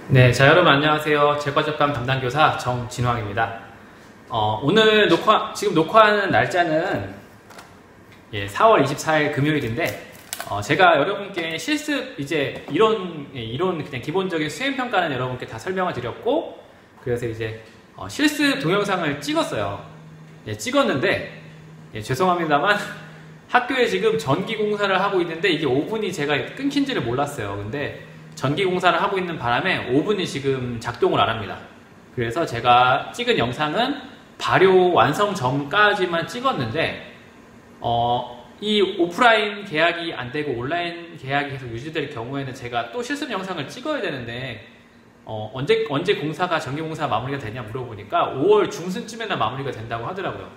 네, 자 여러분 안녕하세요. 제과제빵 담당 교사 정진황입니다. 오늘 지금 녹화하는 날짜는 4월 24일 금요일인데 제가 여러분께 실습 이제 이론 그냥 기본적인 수행 평가는 여러분께 다 설명을 드렸고, 그래서 이제 실습 동영상을 찍었어요. 찍었는데 죄송합니다만 학교에 지금 전기 공사를 하고 있는데 이게 오븐이 제가 끊긴지를 몰랐어요. 근데 전기 공사를 하고 있는 바람에 오븐이 지금 작동을 안 합니다. 그래서 제가 찍은 영상은 발효 완성 전까지만 찍었는데 이 오프라인 계약이 안 되고 온라인 계약이 계속 유지될 경우에는 제가 또 실습 영상을 찍어야 되는데 언제 공사가 전기 공사 마무리가 되냐 물어보니까 5월 중순쯤에나 마무리가 된다고 하더라고요.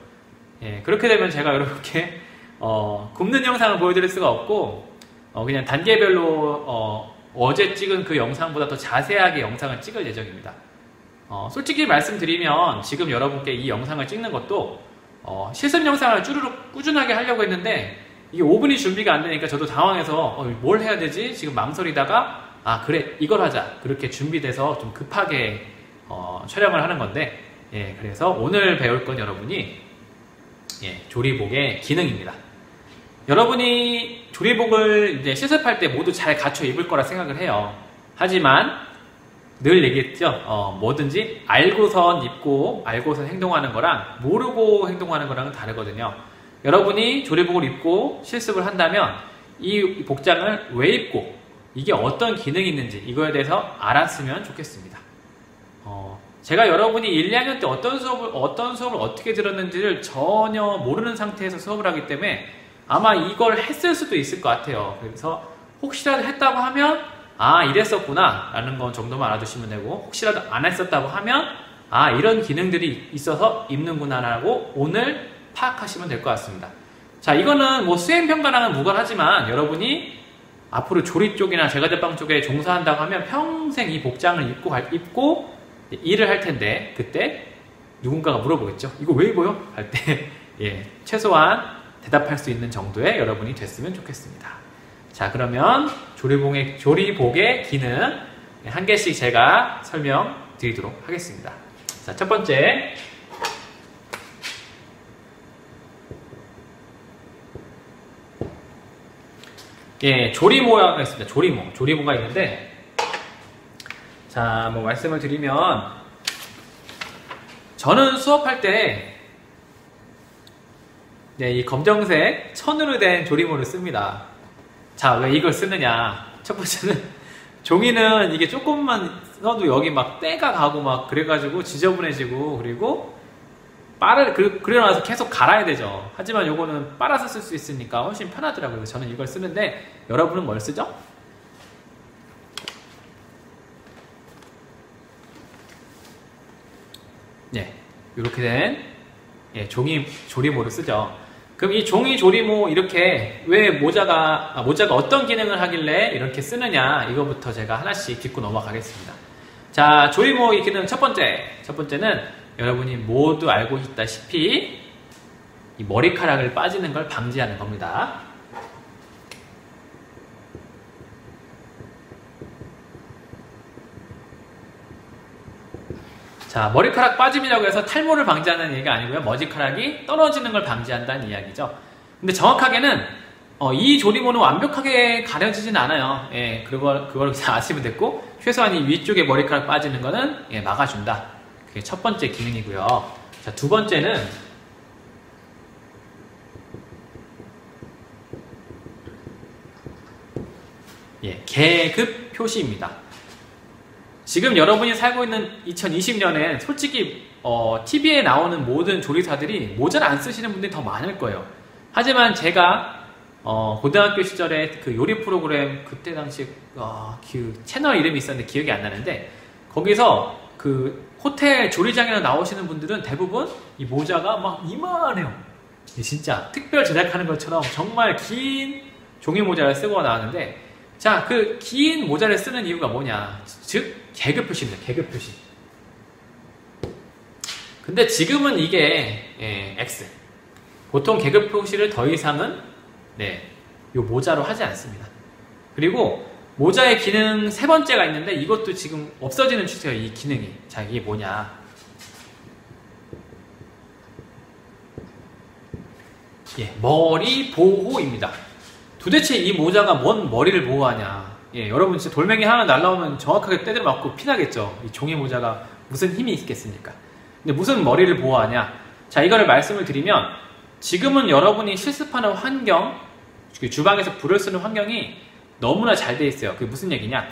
그렇게 되면 제가 여러분께 굽는 영상을 보여드릴 수가 없고 그냥 단계별로 어제 찍은 그 영상보다 더 자세하게 영상을 찍을 예정입니다. 솔직히 말씀드리면 지금 여러분께 이 영상을 찍는 것도 실습 영상을 쭈루룩 꾸준하게 하려고 했는데 이게 5분이 준비가 안 되니까 저도 당황해서 뭘 해야 되지? 지금 망설이다가 그래 이걸 하자, 그렇게 준비돼서 좀 급하게 촬영을 하는 건데 그래서 오늘 배울 건 여러분이 조리복의 기능입니다. 여러분이 조리복을 이제 실습할 때 모두 잘 갖춰 입을 거라 생각을 해요. 하지만 늘 얘기했죠. 뭐든지 알고선 입고 알고선 행동하는 거랑 모르고 행동하는 거랑은 다르거든요. 여러분이 조리복을 입고 실습을 한다면 이 복장을 왜 입고 이게 어떤 기능이 있는지 이거에 대해서 알았으면 좋겠습니다. 제가 여러분이 1, 2학년 때 어떤 수업을 어떻게 들었는지를 전혀 모르는 상태에서 수업을 하기 때문에 아마 이걸 했을 수도 있을 것 같아요. 그래서 혹시라도 했다고 하면 이랬었구나 라는 건 정도만 알아두시면 되고, 혹시라도 안 했었다고 하면 이런 기능들이 있어서 입는구나 라고 오늘 파악하시면 될 것 같습니다. 자, 이거는 뭐 수행평가랑은 무관하지만 여러분이 앞으로 조리 쪽이나 제과제빵 쪽에 종사한다고 하면 평생 이 복장을 입고 일을 할 텐데, 그때 누군가가 물어보겠죠. 이거 왜 입어요? 할 때 최소한 대답할 수 있는 정도의 여러분이 됐으면 좋겠습니다. 자, 그러면 조리복의 기능 한 개씩 제가 설명드리도록 하겠습니다. 자, 첫 번째, 조리모가 있습니다. 조리모가 있는데, 자, 뭐 말씀을 드리면 저는 수업할 때 이 검정색 천으로 된 조리모를 씁니다. 자, 왜 이걸 쓰느냐? 첫 번째는 종이는 이게 조금만 써도 여기 막 때가 가고 막 그래가지고 지저분해지고, 그리고 그려놔서 계속 갈아야 되죠. 하지만 요거는 빨아서 쓸 수 있으니까 훨씬 편하더라고요. 그래서 저는 이걸 쓰는데, 여러분은 뭘 쓰죠? 이렇게 된 조리모를 쓰죠. 그럼 이 종이 조리모 이렇게 왜 모자가 어떤 기능을 하길래 이렇게 쓰느냐, 이거부터 제가 하나씩 짚고 넘어가겠습니다. 자, 조리모의 기능 첫 번째는 여러분이 모두 알고 있다시피 이 머리카락을 빠지는 걸 방지하는 겁니다. 자, 머리카락 빠짐이라고 해서 탈모를 방지하는 얘기가 아니고요. 머리카락이 떨어지는 걸 방지한다는 이야기죠. 근데 정확하게는 이 조리모는 완벽하게 가려지진 않아요. 그걸 그냥 아시면 됐고, 최소한 이 위쪽에 머리카락 빠지는 거는 막아준다. 그게 첫 번째 기능이고요. 자, 두 번째는 계급 표시입니다. 지금 여러분이 살고 있는 2020년엔 솔직히 TV에 나오는 모든 조리사들이 모자를 안 쓰시는 분들이 더 많을 거예요. 하지만 제가 고등학교 시절에 그 요리 프로그램, 그때 당시 그 채널 이름이 있었는데 기억이 안 나는데, 거기서 그 호텔 조리장에 나오시는 분들은 대부분 이 모자가 막 이만해요. 진짜 특별 제작하는 것처럼 정말 긴 종이 모자를 쓰고 나왔는데, 자, 그 긴 모자를 쓰는 이유가 뭐냐? 즉 계급 표시입니다. 계급 표시. 근데 지금은 이게 X. 보통 계급 표시를 더 이상은 요 모자로 하지 않습니다. 그리고 모자의 기능 세 번째가 있는데 이것도 지금 없어지는 추세예요. 이 기능이. 자, 이게 뭐냐? 예, 머리 보호입니다. 도대체 이 모자가 뭔 머리를 보호하냐? 예, 여러분 진짜 돌멩이 하나 날라오면 정확하게 때려 맞고 피나겠죠. 이 종이 모자가 무슨 힘이 있겠습니까? 근데 무슨 머리를 보호하냐? 자, 이거를 말씀을 드리면 지금은 여러분이 실습하는 환경, 주방에서 불을 쓰는 환경이 너무나 잘 돼 있어요. 그게 무슨 얘기냐?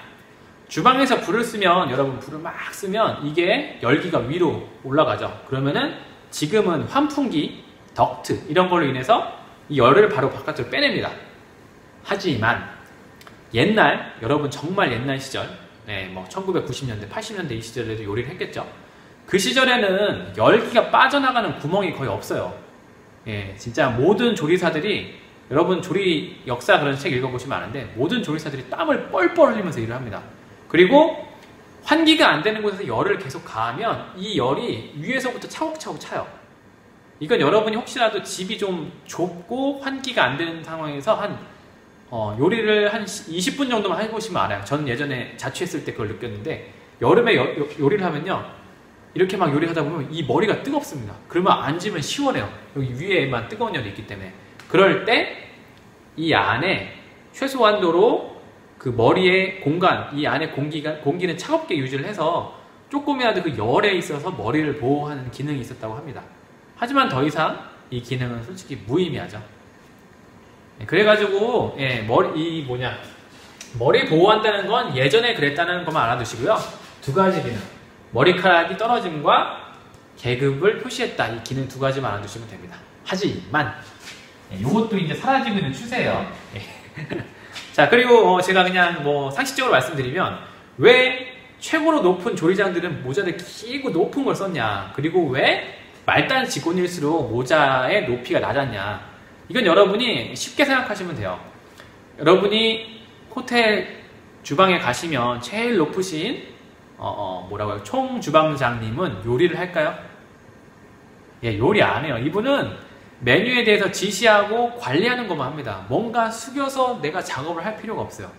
주방에서 불을 쓰면, 여러분 불을 막 쓰면 이게 열기가 위로 올라가죠. 그러면은 지금은 환풍기, 덕트 이런 걸로 인해서 이 열을 바로 바깥으로 빼냅니다. 하지만 옛날, 여러분 정말 옛날 시절, 네, 뭐 1990년대, 80년대 이 시절에도 요리를 했겠죠. 그 시절에는 열기가 빠져나가는 구멍이 거의 없어요. 예, 진짜 모든 조리사들이, 여러분 조리 역사 그런 책 읽어보시면 아는데 모든 조리사들이 땀을 뻘뻘 흘리면서 일을 합니다. 그리고 환기가 안 되는 곳에서 열을 계속 가하면 이 열이 위에서부터 차곡차곡 차요. 이건 여러분이 혹시라도 집이 좀 좁고 환기가 안 되는 상황에서 요리를 한 20분 정도만 해보시면 알아요. 저는 예전에 자취했을 때 그걸 느꼈는데, 여름에 요리를 하면요, 이렇게 막 요리하다 보면 이 머리가 뜨겁습니다. 그러면 앉으면 시원해요. 여기 위에만 뜨거운 열이 있기 때문에. 그럴 때 이 안에 최소한도로 그 머리의 공간, 이 안에 공기는 차갑게 유지를 해서 조금이라도 그 열에 있어서 머리를 보호하는 기능이 있었다고 합니다. 하지만 더 이상 이 기능은 솔직히 무의미하죠. 그래가지고 머리 보호한다는 건 예전에 그랬다는 것만 알아두시고요. 두 가지 기능, 머리카락이 떨어짐과 계급을 표시했다, 이 기능 두 가지만 알아두시면 됩니다. 하지만 이것도 이제 사라지고 있는 추세예요. 자, 그리고 제가 그냥 뭐 상식적으로 말씀드리면, 왜 최고로 높은 조리장들은 모자를 길고 높은 걸 썼냐, 그리고 왜 말단 직원일수록 모자의 높이가 낮았냐, 이건 여러분이 쉽게 생각하시면 돼요. 여러분이 호텔 주방에 가시면 제일 높으신 총 주방장님은 요리를 할까요? 예, 요리 안 해요. 이분은 메뉴에 대해서 지시하고 관리하는 것만 합니다. 뭔가 숙여서 내가 작업을 할 필요가 없어요.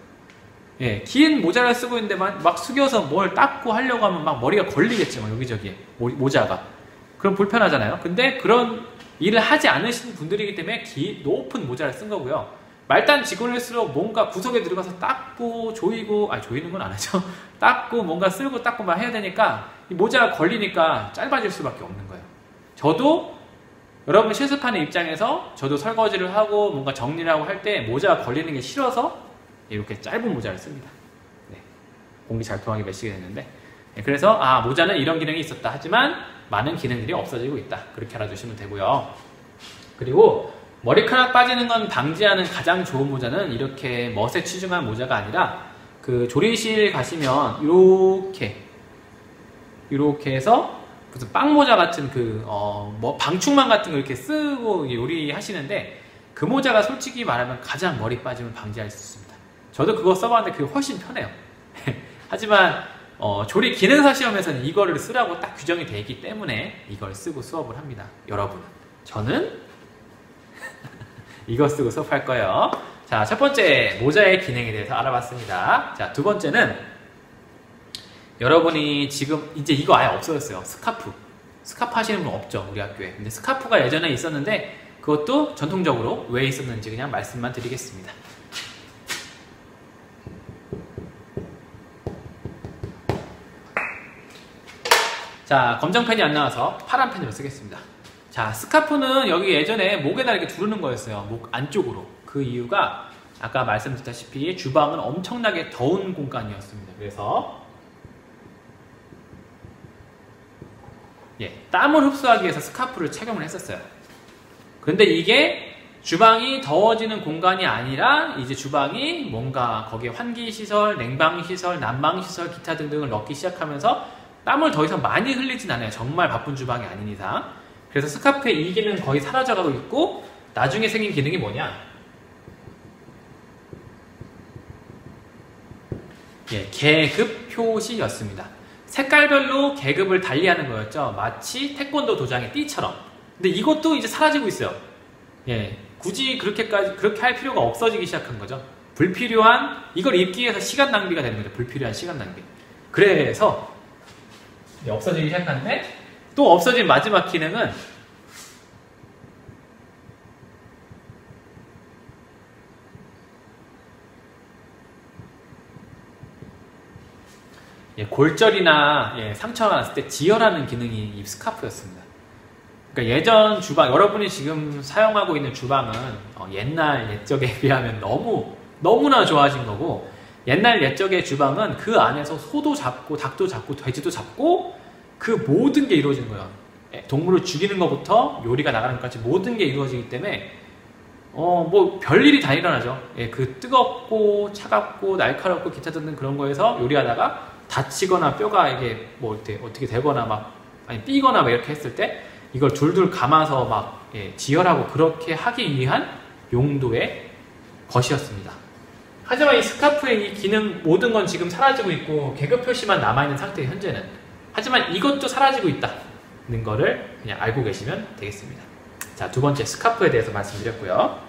예, 긴 모자를 쓰고 있는데 막 숙여서 뭘 닦고 하려고 하면 막 머리가 걸리겠죠, 여기저기에 모자가. 그럼 불편하잖아요. 근데 그런 일을 하지 않으신 분들이기 때문에 높은 모자를 쓴 거고요. 말단 직원일수록 뭔가 구석에 들어가서 닦고 조이고, 조이는 건 안 하죠. 닦고 뭔가 쓸고 닦고 막 해야 되니까 이 모자가 걸리니까 짧아질 수밖에 없는 거예요. 저도 여러분 실습하는 입장에서 저도 설거지를 하고 뭔가 정리를 하고 할 때 모자가 걸리는 게 싫어서 이렇게 짧은 모자를 씁니다. 네, 공기 잘 통하게 매시게 됐는데, 네, 그래서 모자는 이런 기능이 있었다, 하지만 많은 기능들이 없어지고 있다, 그렇게 알아두시면 되고요. 그리고 머리카락 빠지는 건 방지하는 가장 좋은 모자는 이렇게 멋에 치중한 모자가 아니라, 그 조리실 가시면 이렇게 해서 무슨 빵모자 같은 방충망 같은 거 이렇게 쓰고 요리하시는데, 그 모자가 솔직히 말하면 가장 머리 빠짐을 방지할 수 있습니다. 저도 그거 써봤는데 그게 훨씬 편해요. 하지만 조리 기능사 시험에서는 이거를 쓰라고 딱 규정이 되어 있기 때문에 이걸 쓰고 수업을 합니다. 여러분, 저는 이거 쓰고 수업할 거예요. 자, 첫 번째 모자의 기능에 대해서 알아봤습니다. 자, 두 번째는 여러분이 지금 이제 이거 아예 없어졌어요. 스카프 하시는 분 없죠, 우리 학교에. 근데 스카프가 예전에 있었는데 그것도 전통적으로 왜 있었는지 그냥 말씀만 드리겠습니다. 자, 검정 펜이 안 나와서 파란 펜으로 쓰겠습니다. 자, 스카프는 여기 예전에 목에다 이렇게 두르는 거였어요. 목 안쪽으로. 그 이유가 아까 말씀드렸다시피 주방은 엄청나게 더운 공간이었습니다. 그래서 땀을 흡수하기 위해서 스카프를 착용을 했었어요. 그런데 이게 주방이 더워지는 공간이 아니라 이제 주방이 뭔가 거기에 환기시설, 냉방시설, 난방시설, 기타 등등을 넣기 시작하면서 땀을 더 이상 많이 흘리진 않아요. 정말 바쁜 주방이 아닌 이상. 그래서 스카프의 이 기능은 거의 사라져가고 있고, 나중에 생긴 기능이 뭐냐? 계급 표시였습니다. 색깔별로 계급을 달리하는 거였죠. 마치 태권도 도장의 띠처럼. 근데 이것도 이제 사라지고 있어요. 굳이 그렇게 할 필요가 없어지기 시작한 거죠. 불필요한, 이걸 입기 위해서 시간 낭비가 되는 거죠. 불필요한 시간 낭비. 그래서 없어지기 시작하는데, 또 없어진 마지막 기능은 골절이나 상처가 났을 때 지혈하는 기능이 이 스카프였습니다. 그러니까 예전 주방, 여러분이 지금 사용하고 있는 주방은 옛날 옛적에 비하면 너무나 좋아진 거고, 옛날 옛적의 주방은 그 안에서 소도 잡고 닭도 잡고 돼지도 잡고 그 모든 게 이루어지는 거예요. 동물을 죽이는 것부터 요리가 나가는 것까지 모든 게 이루어지기 때문에 뭐 별일이 다 일어나죠. 그 뜨겁고 차갑고 날카롭고 기타 등등 그런 거에서 요리하다가 다치거나 뼈가 이게 뭐 어떻게 되거나 아니 삐거나 이렇게 했을 때 이걸 둘둘 감아서 지혈하고 그렇게 하기 위한 용도의 것이었습니다. 하지만 이 스카프의 이 기능 모든 건 지금 사라지고 있고 계급 표시만 남아있는 상태의 현재는, 하지만 이것도 사라지고 있다는 거를 그냥 알고 계시면 되겠습니다. 자, 두 번째 스카프에 대해서 말씀드렸고요.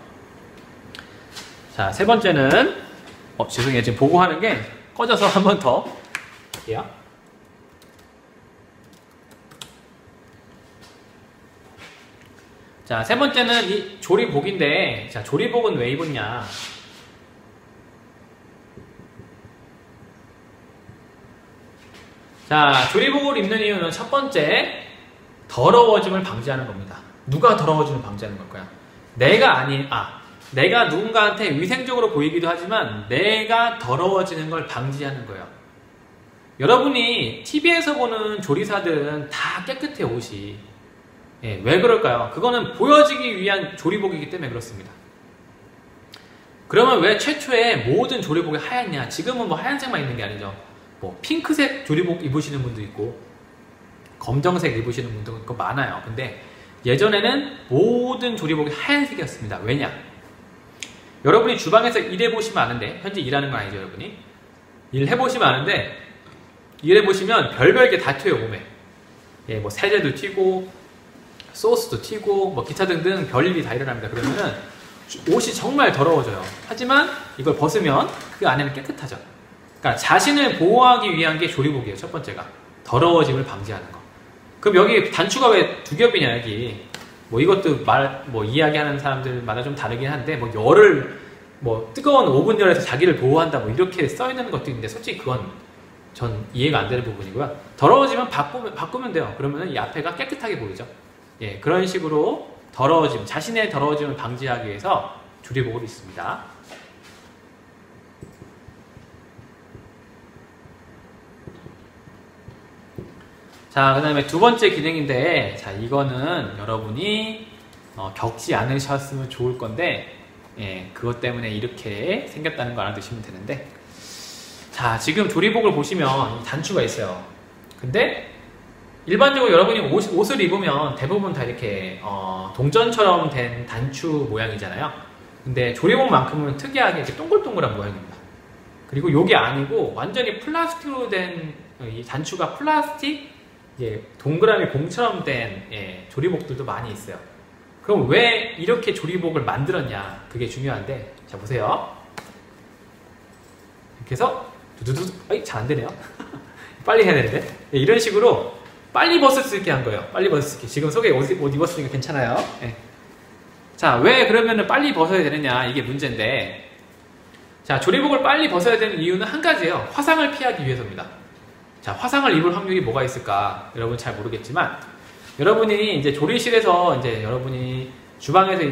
자, 세 번째는 죄송해요. 지금 보고하는 게 꺼져서 한 번 더 할게요. 자, 세 번째는 이 조리복인데, 자, 조리복은 왜 입었냐? 자, 조리복을 입는 이유는 첫 번째, 더러워짐을 방지하는 겁니다. 누가 더러워짐을 방지하는 걸까요? 내가 누군가한테 위생적으로 보이기도 하지만 내가 더러워지는 걸 방지하는 거예요. 여러분이 TV에서 보는 조리사들은 다 깨끗해, 옷이. 왜 그럴까요? 그거는 보여지기 위한 조리복이기 때문에 그렇습니다. 그러면 왜 최초에 모든 조리복이 하얗냐? 지금은 뭐 하얀색만 있는 게 아니죠. 뭐 핑크색 조리복 입으시는 분도 있고 검정색 입으시는 분도 있고 많아요. 근데 예전에는 모든 조리복이 하얀색이었습니다. 왜냐? 여러분이 주방에서 일해보시면 아는데, 현재 일하는 건 아니죠, 여러분이. 일해보시면 아는데, 일해보시면 별별 게 다 튀어요, 몸에. 뭐 세제도 튀고 소스도 튀고 뭐 기타 등등 별일이 다 일어납니다. 그러면은 옷이 정말 더러워져요. 하지만 이걸 벗으면 그 안에는 깨끗하죠. 그러니까 자신을 보호하기 위한 게 조리복이에요. 첫 번째가 더러워짐을 방지하는 거. 그럼 여기 단추가 왜 두 겹이냐, 여기. 뭐 이것도 이야기하는 사람들마다 좀 다르긴 한데, 뭐 열을, 뜨거운 오븐열에서 자기를 보호한다, 이렇게 써 있는 것도 있는데, 솔직히 그건 전 이해가 안 되는 부분이고요. 더러워지면 바꾸면 돼요. 그러면 이 앞에가 깨끗하게 보이죠. 그런 식으로 자신의 더러워짐을 방지하기 위해서 조리복을 입습니다. 자, 그 다음에 두 번째 기능인데, 자, 이거는 여러분이 겪지 않으셨으면 좋을 건데, 그것 때문에 이렇게 생겼다는 거 알아두시면 되는데, 자, 지금 조리복을 보시면 단추가 있어요. 근데 일반적으로 여러분이 옷을 입으면 대부분 다 이렇게 동전처럼 된 단추 모양이잖아요. 근데 조리복만큼은 특이하게 이렇게 동글동글한 모양입니다. 그리고 이게 아니고 완전히 플라스틱으로 된 이 단추가 플라스틱 동그라미 공처럼 된 조리복들도 많이 있어요. 그럼 왜 이렇게 조리복을 만들었냐? 그게 중요한데, 자, 보세요. 이렇게 해서 두두두, 잘 안 되네요. 빨리 해야 되는데. 이런 식으로 빨리 벗을 수 있게 한 거예요. 빨리 벗을 수 있게. 지금 속에 옷 입었으니까 괜찮아요. 자, 왜 그러면은 빨리 벗어야 되느냐? 이게 문제인데. 자, 조리복을 빨리 벗어야 되는 이유는 한 가지예요. 화상을 피하기 위해서입니다. 자, 화상을 입을 확률이 뭐가 있을까? 여러분 잘 모르겠지만, 여러분이 이제 조리실에서 여러분이 주방에서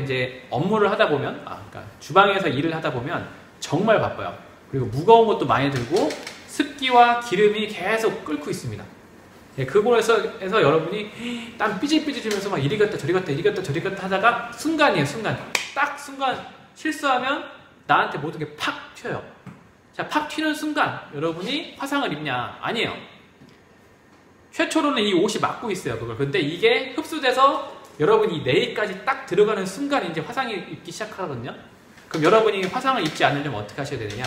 업무를 하다 보면, 그러니까 주방에서 일을 하다 보면 정말 바빠요. 그리고 무거운 것도 많이 들고 습기와 기름이 계속 끓고 있습니다. 그곳에서 여러분이 땀 삐질삐질하면서 막 이리 갔다 저리 갔다 이리 갔다 저리 갔다 하다가 순간 실수하면 나한테 모든 게 팍 튀어요. 자, 팍 튀는 순간 여러분이 화상을 입냐? 아니에요. 최초로는 이 옷이 막고 있어요, 그걸. 근데 이게 흡수돼서 여러분이 내일까지 딱 들어가는 순간 이제 화상이 입기 시작하거든요. 그럼 여러분이 화상을 입지 않으려면 어떻게 하셔야 되느냐?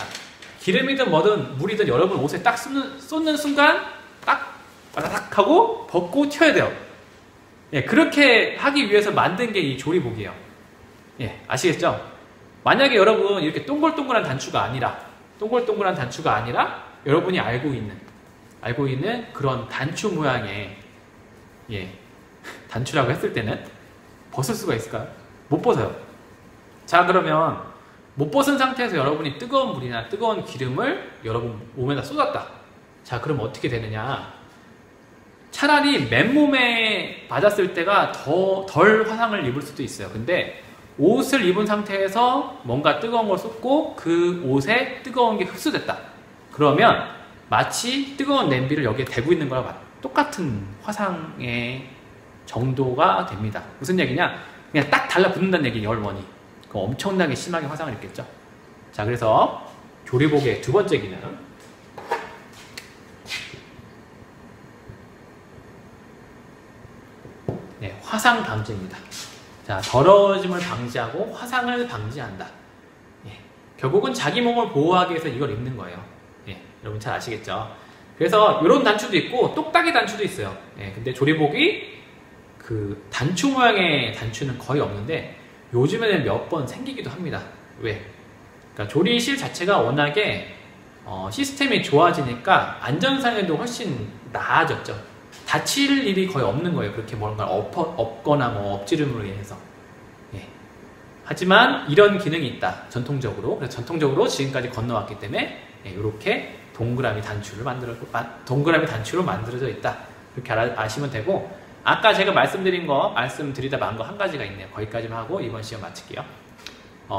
기름이든 뭐든 물이든 여러분 옷에 딱 쏟는 순간 딱 바다닥 하고 벗고 튀어야 돼요. 그렇게 하기 위해서 만든 게 이 조리복이에요. 아시겠죠? 만약에 여러분 이렇게 동글동글한 단추가 아니라 여러분이 알고 있는 그런 단추 모양의 단추라고 했을 때는 벗을 수가 있을까요? 못 벗어요. 자, 그러면 못 벗은 상태에서 여러분이 뜨거운 물이나 뜨거운 기름을 여러분 몸에다 쏟았다. 자, 그럼 어떻게 되느냐? 차라리 맨몸에 맞았을 때가 덜 화상을 입을 수도 있어요. 근데 옷을 입은 상태에서 뭔가 뜨거운 걸 쏟고 그 옷에 뜨거운 게 흡수됐다. 그러면 마치 뜨거운 냄비를 여기에 대고 있는 거랑 똑같은 화상의 정도가 됩니다. 무슨 얘기냐? 그냥 딱 달라붙는다는 얘기예요, 열원이. 엄청나게 심하게 화상을 입겠죠. 자, 그래서 조리복의 두 번째 기능. 네, 화상 방지입니다. 자, 더러워짐을 방지하고 화상을 방지한다. 결국은 자기 몸을 보호하기 위해서 이걸 입는 거예요. 여러분 잘 아시겠죠? 그래서 이런 단추도 있고 똑딱이 단추도 있어요. 근데 조리복이 그 단추 모양의 단추는 거의 없는데 요즘에는 몇 번 생기기도 합니다. 왜? 그러니까 조리실 자체가 워낙에 시스템이 좋아지니까 안전상에도 훨씬 나아졌죠. 다칠 일이 거의 없는 거예요. 그렇게 뭔가 엎거나 뭐 엎지름으로 인해서. 하지만 이런 기능이 있다. 전통적으로. 그래서 전통적으로 지금까지 건너왔기 때문에 이렇게 동그라미 단추로 만들어져 있다. 그렇게 아시면 되고, 아까 제가 말씀드리다 만 거 한 가지가 있네요. 거기까지만 하고 이번 시험 마칠게요.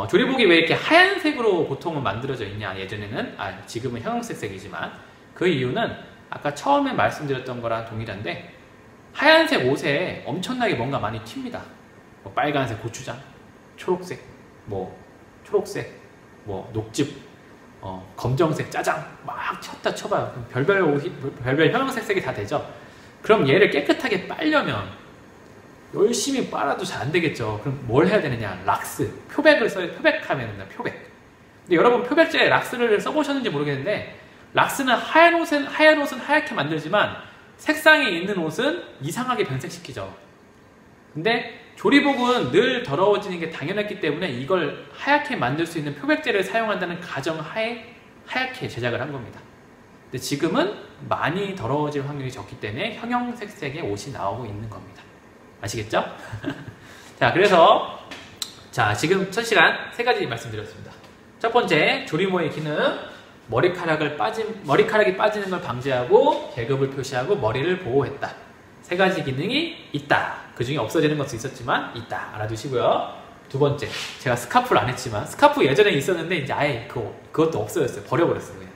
조리복이 왜 이렇게 하얀색으로 보통은 만들어져 있냐? 예전에는, 지금은 형형색색이지만 그 이유는 아까 처음에 말씀드렸던 거랑 동일한데 하얀색 옷에 엄청나게 뭔가 많이 튑니다. 뭐 빨간색 고추장, 초록색, 녹즙, 검정색 짜장 막 쳤다 쳐봐요. 별별 형형색색이 다 되죠. 그럼 얘를 깨끗하게 빨려면 열심히 빨아도 잘 안 되겠죠. 그럼 뭘 해야 되느냐? 락스, 표백을 써요. 표백하면 된다. 표백. 근데 여러분 표백제에 락스를 써보셨는지 모르겠는데 락스는 하얀 옷은 하얗게 만들지만 색상이 있는 옷은 이상하게 변색시키죠. 근데 조리복은 늘 더러워지는 게 당연했기 때문에 이걸 하얗게 만들 수 있는 표백제를 사용한다는 가정하에 하얗게 제작을 한 겁니다. 근데 지금은 많이 더러워질 확률이 적기 때문에 형형색색의 옷이 나오고 있는 겁니다. 아시겠죠? 자, 그래서 지금 첫 시간 세 가지 말씀드렸습니다. 첫 번째, 조리모의 기능. 머리카락이 빠지는 걸 방지하고 계급을 표시하고 머리를 보호했다. 세 가지 기능이 있다. 그 중에 없어지는 것도 있었지만 있다. 알아두시고요. 두 번째, 제가 스카프를 안 했지만 스카프 예전에 있었는데 이제 아예 그것도 없어졌어요. 버려버렸어요. 그냥.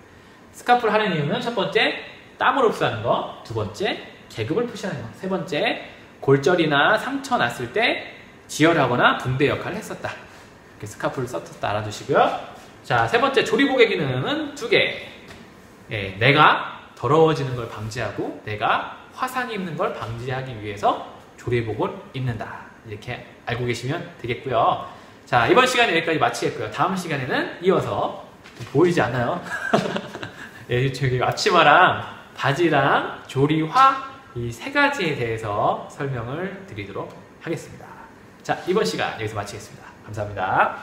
스카프를 하는 이유는 첫 번째, 땀을 흡수하는 거. 두 번째, 계급을 표시하는 거. 세 번째, 골절이나 상처 났을 때 지혈하거나 붕대 역할을 했었다. 이렇게 스카프를 썼다. 알아두시고요. 자, 세 번째, 조리복의 기능은 두 개. 내가 더러워지는 걸 방지하고 내가 화상이 입는 걸 방지하기 위해서 조리복을 입는다. 이렇게 알고 계시면 되겠고요. 자, 이번 시간에 여기까지 마치겠고요. 다음 시간에는 이어서 보이지 않나요? 저기 앞치마랑 바지랑 조리화 이 세 가지에 대해서 설명을 드리도록 하겠습니다. 자, 이번 시간 여기서 마치겠습니다. 감사합니다.